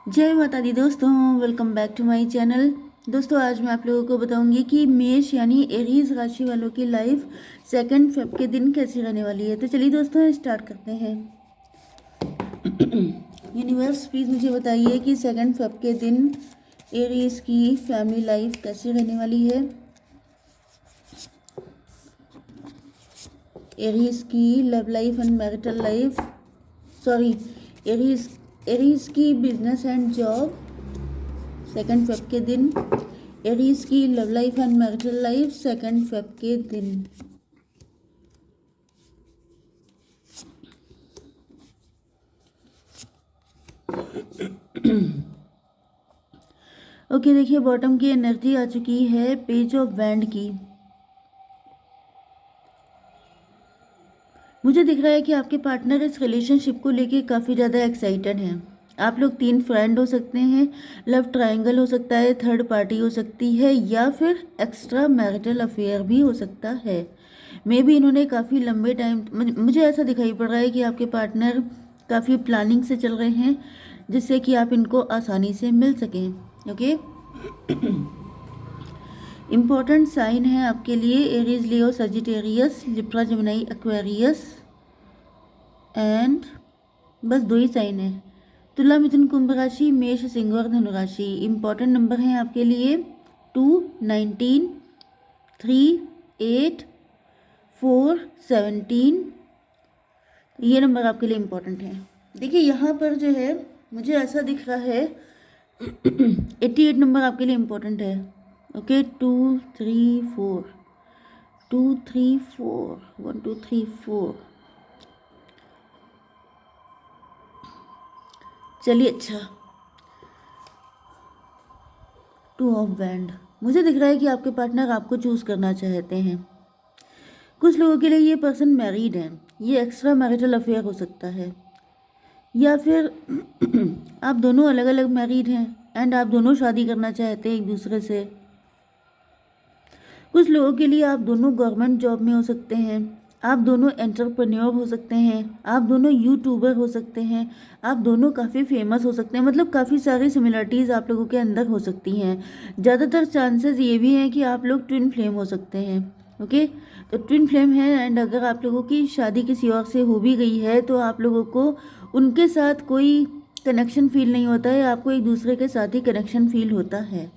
जय माता दी दोस्तों, welcome back to my channel. दोस्तों आज मैं आप लोगों को बताऊंगी कि मेष यानी एरीज राशि वालों की लाइफ 2 फेब के दिन कैसी रहने वाली है। तो चलिए दोस्तों स्टार्ट करते हैं। यूनिवर्स प्लीज़ मुझे बताइए कि 2 फेब के दिन एरीज की फैमिली लाइफ कैसी रहने वाली है। एरीज की love life and marital life, sorry, Aries Aries की बिजनेस एंड जॉब 2 फेब के दिन। एरीज की love life and marital life 2 Feb के दिन। ओके देखिए, बॉटम की एनर्जी आ चुकी है पेज ऑफ वैंड की। मुझे दिख रहा है कि आपके पार्टनर इस रिलेशनशिप को लेके काफ़ी ज़्यादा एक्साइटेड हैं। आप लोग 3 फ्रेंड हो सकते हैं, लव ट्रायंगल हो सकता है, थर्ड पार्टी हो सकती है, या फिर एक्स्ट्रा मैरिटल अफेयर भी हो सकता है। मे बी इन्होंने काफ़ी लंबे टाइम, मुझे ऐसा दिखाई पड़ रहा है कि आपके पार्टनर काफ़ी प्लानिंग से चल रहे हैं जिससे कि आप इनको आसानी से मिल सकें। ओके, इम्पॉर्टेंट साइन है आपके लिए Aries, Leo, Sagittarius, Libra, Gemini, Aquarius and बस 2 ही साइन है। तुला, मिथुन, कुंभ राशि, मेष, सिंह और धनु राशि। इम्पॉर्टेंट नंबर हैं आपके लिए 2, 19, 3, 8, 4, 17। ये नंबर आपके लिए इम्पॉर्टेंट है। देखिए यहाँ पर जो है मुझे ऐसा दिख रहा है 88 नंबर आपके लिए इम्पोर्टेंट है। ओके, 2, 3, 4, 2, 3, 4, 1, 2, 3, 4। चलिए अच्छा, 2 ऑफ वैंड। मुझे दिख रहा है कि आपके पार्टनर आपको चूज़ करना चाहते हैं। कुछ लोगों के लिए ये पर्सन मैरिड है, ये एक्स्ट्रा मैरिटल अफेयर हो सकता है, या फिर आप दोनों अलग अलग मैरिड हैं एंड आप दोनों शादी करना चाहते हैं एक दूसरे से। कुछ लोगों के लिए आप दोनों गवर्नमेंट जॉब में हो सकते हैं, आप दोनों एंटरप्रेन्योर हो सकते हैं, आप दोनों यूट्यूबर हो सकते हैं, आप दोनों काफ़ी फेमस हो सकते हैं। मतलब काफ़ी सारी सिमिलरिटीज़ आप लोगों के अंदर हो सकती हैं। ज़्यादातर चांसेस ये भी हैं कि आप लोग ट्विन फ्लेम हो सकते हैं। ओके, तो ट्विन फ्लेम है एंड अगर आप लोगों की शादी किसी और से हो भी गई है तो आप लोगों को उनके साथ कोई कनेक्शन फील नहीं होता है, आपको एक दूसरे के साथ ही कनेक्शन फील होता है।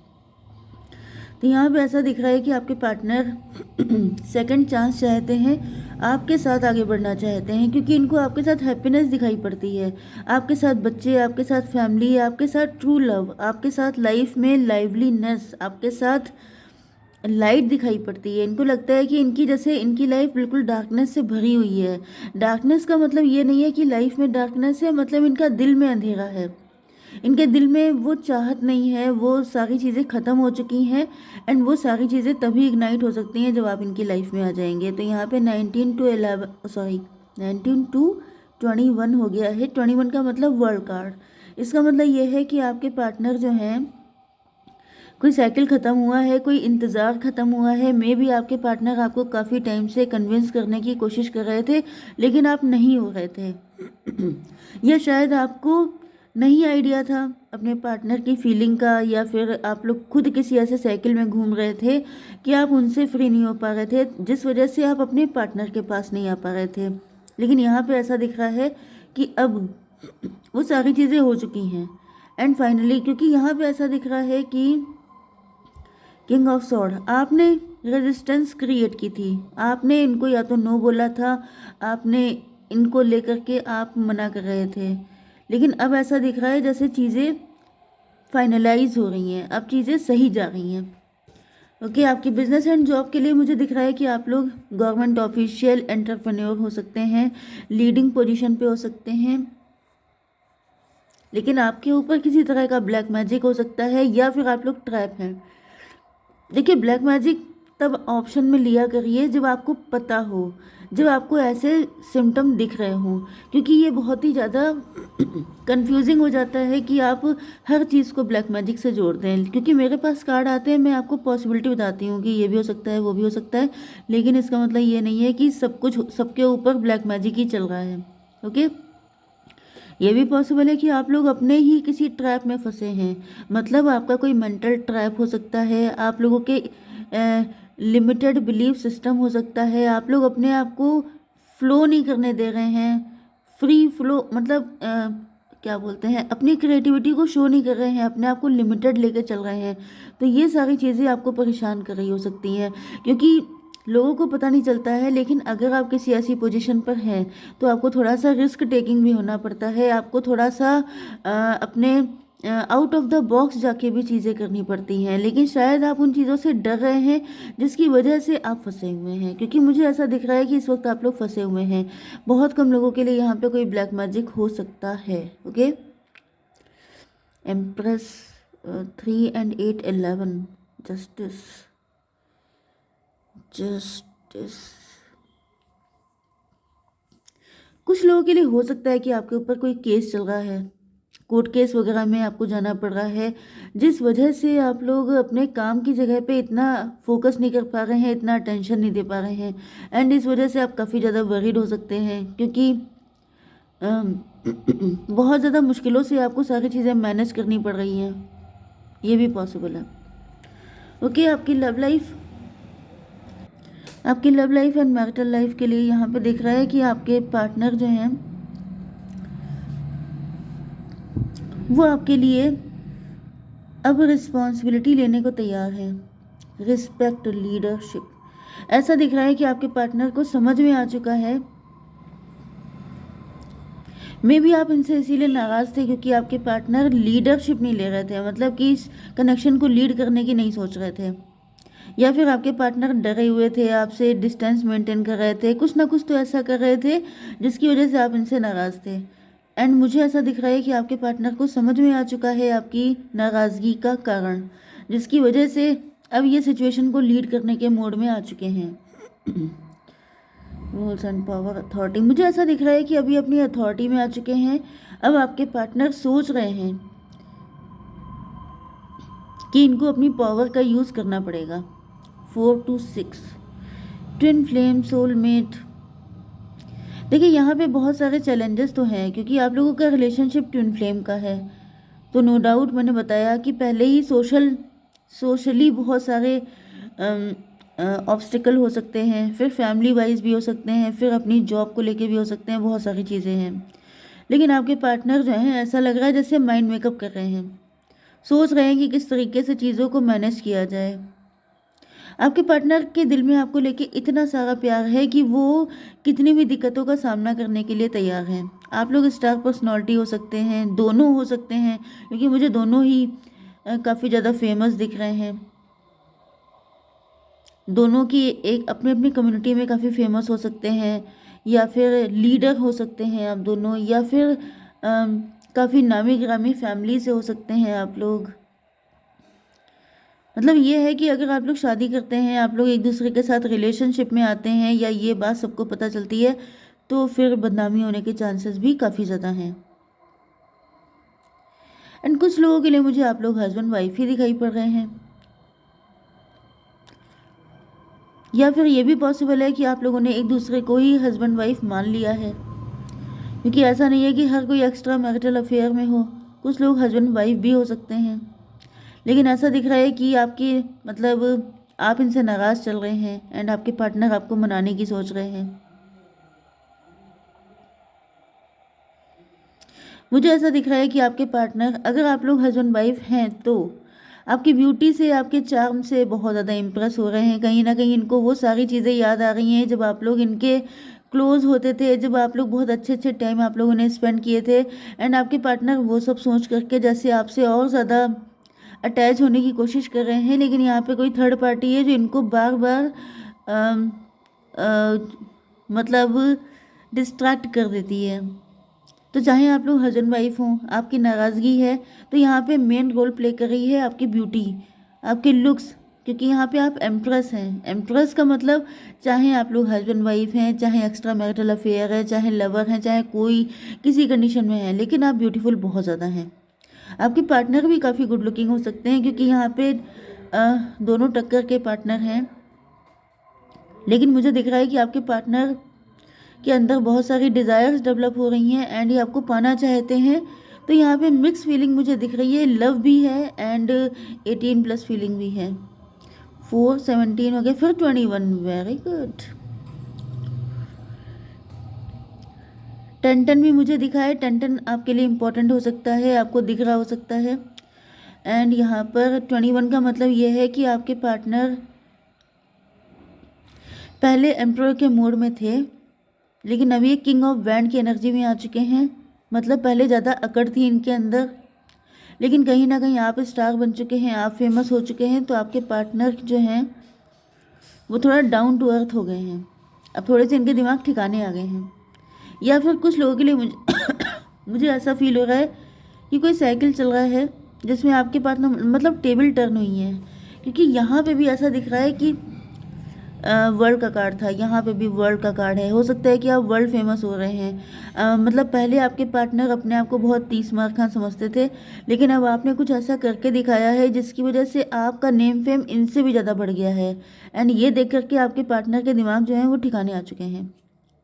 तो यहाँ पे ऐसा दिख रहा है कि आपके पार्टनर सेकंड चांस चाहते हैं, आपके साथ आगे बढ़ना चाहते हैं, क्योंकि इनको आपके साथ हैप्पीनेस दिखाई पड़ती है, आपके साथ बच्चे, आपके साथ फैमिली, आपके साथ ट्रू लव, आपके साथ लाइफ में लाइवलीनेस, आपके साथ लाइट दिखाई पड़ती है। इनको लगता है कि इनकी जैसे इनकी लाइफ बिल्कुल डार्कनेस से भरी हुई है। डार्कनेस का मतलब ये नहीं है कि लाइफ में डार्कनेस है, मतलब इनका दिल में अंधेरा है, इनके दिल में वो चाहत नहीं है, वो सारी चीज़ें ख़त्म हो चुकी हैं एंड वो सारी चीज़ें तभी इग्नाइट हो सकती हैं जब आप इनकी लाइफ में आ जाएंगे। तो यहाँ पे 19 टू 21 हो गया है। 21 का मतलब वर्ल्ड कार्ड। इसका मतलब ये है कि आपके पार्टनर जो हैं, कोई साइकिल ख़त्म हुआ है, कोई इंतज़ार ख़त्म हुआ है। मे भी आपके पार्टनर आपको काफ़ी टाइम से कन्विंस करने की कोशिश कर रहे थे लेकिन आप नहीं हो रहे थे या शायद आपको नहीं आइडिया था अपने पार्टनर की फीलिंग का, या फिर आप लोग खुद किसी ऐसे साइकिल में घूम रहे थे कि आप उनसे फ्री नहीं हो पा रहे थे, जिस वजह से आप अपने पार्टनर के पास नहीं आ पा रहे थे। लेकिन यहाँ पे ऐसा दिख रहा है कि अब वो सारी चीज़ें हो चुकी हैं एंड फाइनली, क्योंकि यहाँ पे ऐसा दिख रहा है कि किंग ऑफ सॉर्ड, आपने रेजिस्टेंस क्रिएट की थी, आपने इनको या तो नो बोला था, आपने इनको लेकर के आप मना कर रहे थे, लेकिन अब ऐसा दिख रहा है जैसे चीज़ें फाइनलाइज हो रही हैं, अब चीज़ें सही जा रही हैं। ओके, आपकी बिजनेस एंड जॉब के लिए मुझे दिख रहा है कि आप लोग गवर्नमेंट ऑफिशियल, एंटरप्रेन्योर हो सकते हैं, लीडिंग पोजीशन पे हो सकते हैं, लेकिन आपके ऊपर किसी तरह का ब्लैक मैजिक हो सकता है या फिर आप लोग ट्रैप हैं। देखिए, ब्लैक मैजिक तब ऑप्शन में लिया करिए जब आपको पता हो, जब आपको ऐसे सिम्टम दिख रहे हों, क्योंकि ये बहुत ही ज़्यादा कंफ्यूजिंग हो जाता है कि आप हर चीज़ को ब्लैक मैजिक से जोड़ दें। क्योंकि मेरे पास कार्ड आते हैं, मैं आपको पॉसिबिलिटी बताती हूँ कि ये भी हो सकता है, वो भी हो सकता है, लेकिन इसका मतलब ये नहीं है कि सब कुछ सबके ऊपर ब्लैक मैजिक ही चल रहा है। ओके, ये भी पॉसिबल है कि आप लोग अपने ही किसी ट्रैप में फंसे हैं, मतलब आपका कोई मेंटल ट्रैप हो सकता है, आप लोगों के लिमिटेड बिलीफ सिस्टम हो सकता है, आप लोग अपने आप को फ्लो नहीं करने दे रहे हैं, फ्री फ्लो मतलब क्या बोलते हैं, अपनी क्रिएटिविटी को शो नहीं कर रहे हैं, अपने आप को लिमिटेड लेके चल रहे हैं। तो ये सारी चीज़ें आपको परेशान कर रही हो सकती हैं, क्योंकि लोगों को पता नहीं चलता है, लेकिन अगर आप किसी ऐसी पोजीशन पर हैं तो आपको थोड़ा सा रिस्क टेकिंग भी होना पड़ता है, आपको थोड़ा सा अपने आउट ऑफ द बॉक्स जाके भी चीज़ें करनी पड़ती हैं, लेकिन शायद आप उन चीज़ों से डर रहे हैं जिसकी वजह से आप फंसे हुए हैं, क्योंकि मुझे ऐसा दिख रहा है कि इस वक्त आप लोग फंसे हुए हैं। बहुत कम लोगों के लिए यहाँ पे कोई ब्लैक मैजिक हो सकता है। Okay, empress 3 and 8 11 justice justice कुछ लोगों के लिए हो सकता है कि आपके ऊपर कोई केस चल रहा है, कोर्ट केस वगैरह में आपको जाना पड़ रहा है, जिस वजह से आप लोग अपने काम की जगह पे इतना फोकस नहीं कर पा रहे हैं, इतना अटेंशन नहीं दे पा रहे हैं, एंड इस वजह से आप काफ़ी ज़्यादा वरीड हो सकते हैं, क्योंकि बहुत ज़्यादा मुश्किलों से आपको सारी चीज़ें मैनेज करनी पड़ रही हैं। ये भी पॉसिबल है। ओके, आपकी love life and marital life के लिए यहाँ पे दिख रहा है कि आपके पार्टनर जो हैं वो आपके लिए अब रिस्पॉन्सिबिलिटी लेने को तैयार है। रिस्पेक्ट, लीडरशिप, ऐसा दिख रहा है कि आपके पार्टनर को समझ में आ चुका है। मे भी आप इनसे इसीलिए नाराज़ थे क्योंकि आपके पार्टनर लीडरशिप नहीं ले रहे थे, मतलब कि इस कनेक्शन को लीड करने की नहीं सोच रहे थे, या फिर आपके पार्टनर डरे हुए थे, आपसे डिस्टेंस मेंटेन कर रहे थे, कुछ ना कुछ तो ऐसा कर रहे थे जिसकी वजह से आप इनसे नाराज़ थे। एंड मुझे ऐसा दिख रहा है कि आपके पार्टनर को समझ में आ चुका है आपकी नाराज़गी का कारण, जिसकी वजह से अब ये सिचुएशन को लीड करने के मोड में आ चुके हैं। रूल्स एंड पावर, अथॉरिटी, मुझे ऐसा दिख रहा है कि अभी अपनी अथॉरिटी में आ चुके हैं। अब आपके पार्टनर सोच रहे हैं कि इनको अपनी पावर का यूज़ करना पड़ेगा। 4 to 6, ट्विन फ्लेम, सोलमेट। देखिए यहाँ पे बहुत सारे चैलेंजेस तो हैं, क्योंकि आप लोगों का रिलेशनशिप ट्विन फ्लेम का है, तो नो डाउट मैंने बताया कि पहले ही सोशली बहुत सारे ऑब्स्टिकल हो सकते हैं, फिर फैमिली वाइज भी हो सकते हैं, फिर अपनी जॉब को लेके भी हो सकते हैं, बहुत सारी चीज़ें हैं। लेकिन आपके पार्टनर जो हैं ऐसा लग रहा है जैसे माइंड मेकअप कर रहे हैं, सोच रहे हैं कि किस तरीके से चीज़ों को मैनेज किया जाए। आपके पार्टनर के दिल में आपको लेके इतना सारा प्यार है कि वो कितनी भी दिक्कतों का सामना करने के लिए तैयार हैं। आप लोग स्टार पर्सनालिटी हो सकते हैं, दोनों हो सकते हैं, क्योंकि मुझे दोनों ही काफ़ी ज़्यादा फेमस दिख रहे हैं। दोनों की एक अपनी अपनी कम्युनिटी में काफ़ी फेमस हो सकते हैं, या फिर लीडर हो सकते हैं आप दोनों, या फिर काफ़ी नामी गिरामी फैमिली से हो सकते हैं आप लोग। मतलब ये है कि अगर आप लोग शादी करते हैं, आप लोग एक दूसरे के साथ रिलेशनशिप में आते हैं, या ये बात सबको पता चलती है, तो फिर बदनामी होने के चांसेस भी काफ़ी ज़्यादा हैं। एंड कुछ लोगों के लिए मुझे आप लोग हस्बैंड वाइफ ही दिखाई पड़ रहे हैं, या फिर ये भी पॉसिबल है कि आप लोगों ने एक दूसरे को ही हस्बैंड वाइफ मान लिया है, क्योंकि ऐसा नहीं है कि हर कोई एक्स्ट्रा मैरिटल अफेयर में हो, कुछ लोग हस्बैंड वाइफ भी हो सकते हैं। लेकिन ऐसा दिख रहा है कि आपकी मतलब आप इनसे नाराज़ चल रहे हैं, एंड आपके पार्टनर आपको मनाने की सोच रहे हैं। मुझे ऐसा दिख रहा है कि आपके पार्टनर, अगर आप लोग हस्बैंड वाइफ हैं, तो आपकी ब्यूटी से, आपके चार्म से बहुत ज़्यादा इम्प्रेस हो रहे हैं। कहीं ना कहीं इनको वो सारी चीज़ें याद आ रही हैं जब आप लोग इनके क्लोज होते थे, जब आप लोग बहुत अच्छे अच्छे टाइम आप लोगों ने स्पेंड किए थे, एंड आपके पार्टनर वो सब सोच करके जैसे आपसे और ज़्यादा अटैच होने की कोशिश कर रहे हैं। लेकिन यहाँ पे कोई थर्ड पार्टी है जो इनको बार बार मतलब डिस्ट्रैक्ट कर देती है। तो चाहे आप लोग हस्बैंड वाइफ हों, आपकी नाराज़गी है तो यहाँ पे मेन रोल प्ले कर रही है आपकी ब्यूटी, आपके लुक्स, क्योंकि यहाँ पे आप एम्प्रेस हैं। एम्प्रेस का मतलब चाहे आप लोग हस्बैंड वाइफ हैं, चाहे एक्स्ट्रा मैरिटल अफेयर है, चाहे लवर हैं, चाहे कोई किसी कंडीशन में है, लेकिन आप ब्यूटीफुल बहुत ज़्यादा हैं। आपके पार्टनर भी काफ़ी गुड लुकिंग हो सकते हैं, क्योंकि यहाँ पे दोनों टक्कर के पार्टनर हैं। लेकिन मुझे दिख रहा है कि आपके पार्टनर के अंदर बहुत सारी डिज़ायर्स डेवलप हो रही हैं एंड ये आपको पाना चाहते हैं। तो यहाँ पे मिक्स फीलिंग मुझे दिख रही है, लव भी है एंड 18+ फीलिंग भी है। 4 17 हो गया, फिर 21, वेरी गुड। 10 भी मुझे दिखा है, 10 आपके लिए इम्पोर्टेंट हो सकता है, आपको दिख रहा हो सकता है। एंड यहाँ पर 21 का मतलब ये है कि आपके पार्टनर पहले एम्परर के मोड में थे, लेकिन अभी ये किंग ऑफ वैंड की एनर्जी में आ चुके हैं। मतलब पहले ज़्यादा अकड़ थी इनके अंदर, लेकिन कहीं ना कहीं आप स्टार बन चुके हैं, आप फेमस हो चुके हैं, तो आपके पार्टनर जो हैं वो थोड़ा डाउन टू अर्थ हो गए हैं। अब थोड़े से इनके दिमाग ठिकाने आ गए हैं। या फिर कुछ लोगों के लिए मुझे ऐसा फील हो रहा है कि कोई साइकिल चल रहा है जिसमें आपके पार्टनर मतलब टेबल टर्न हुई है, क्योंकि यहाँ पे भी ऐसा दिख रहा है कि वर्ल्ड का कार्ड था, यहाँ पे भी वर्ल्ड का कार्ड है। हो सकता है कि आप वर्ल्ड फेमस हो रहे हैं। मतलब पहले आपके पार्टनर अपने आप को बहुत 30 मार खां समझते थे, लेकिन अब आपने कुछ ऐसा करके दिखाया है जिसकी वजह से आपका नेम फेम इनसे भी ज़्यादा बढ़ गया है। एंड ये देख करके आपके पार्टनर के दिमाग जो है वो ठिकाने आ चुके हैं।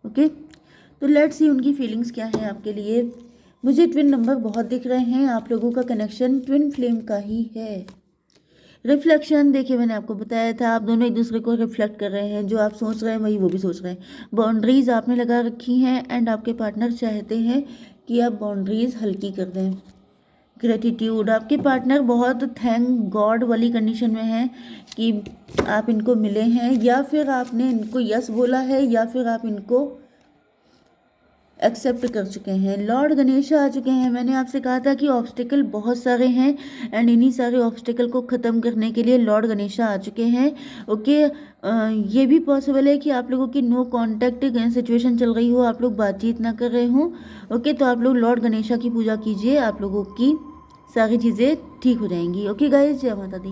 ओके, तो लेट्स सी उनकी फीलिंग्स क्या है आपके लिए। मुझे ट्विन नंबर बहुत दिख रहे हैं, आप लोगों का कनेक्शन ट्विन फ्लेम का ही है। रिफ्लेक्शन देखिए, मैंने आपको बताया था, आप दोनों एक दूसरे को रिफ्लेक्ट कर रहे हैं। जो आप सोच रहे हैं वही वो भी सोच रहे हैं। बाउंड्रीज आपने लगा रखी हैं एंड आपके पार्टनर चाहते हैं कि आप बाउंड्रीज हल्की कर दें। ग्रेटिट्यूड, आपके पार्टनर बहुत थैंक गॉड वाली कंडीशन में है कि आप इनको मिले हैं, या फिर आपने इनको यस बोला है, या फिर आप इनको एक्सेप्ट कर चुके हैं। लॉर्ड गणेश आ चुके हैं। मैंने आपसे कहा था कि ऑब्स्टिकल बहुत सारे हैं एंड इन्हीं सारे ऑब्स्टिकल को ख़त्म करने के लिए लॉर्ड गणेश आ चुके हैं। ओके, ये भी पॉसिबल है कि आप लोगों की नो कांटेक्ट सिचुएशन चल रही हो, आप लोग बातचीत ना कर रहे हो। ओके, तो आप लोग लॉर्ड गणेशा की पूजा कीजिए, आप लोगों की सारी चीज़ें ठीक हो जाएंगी। ओके गाइस, जय माता दी।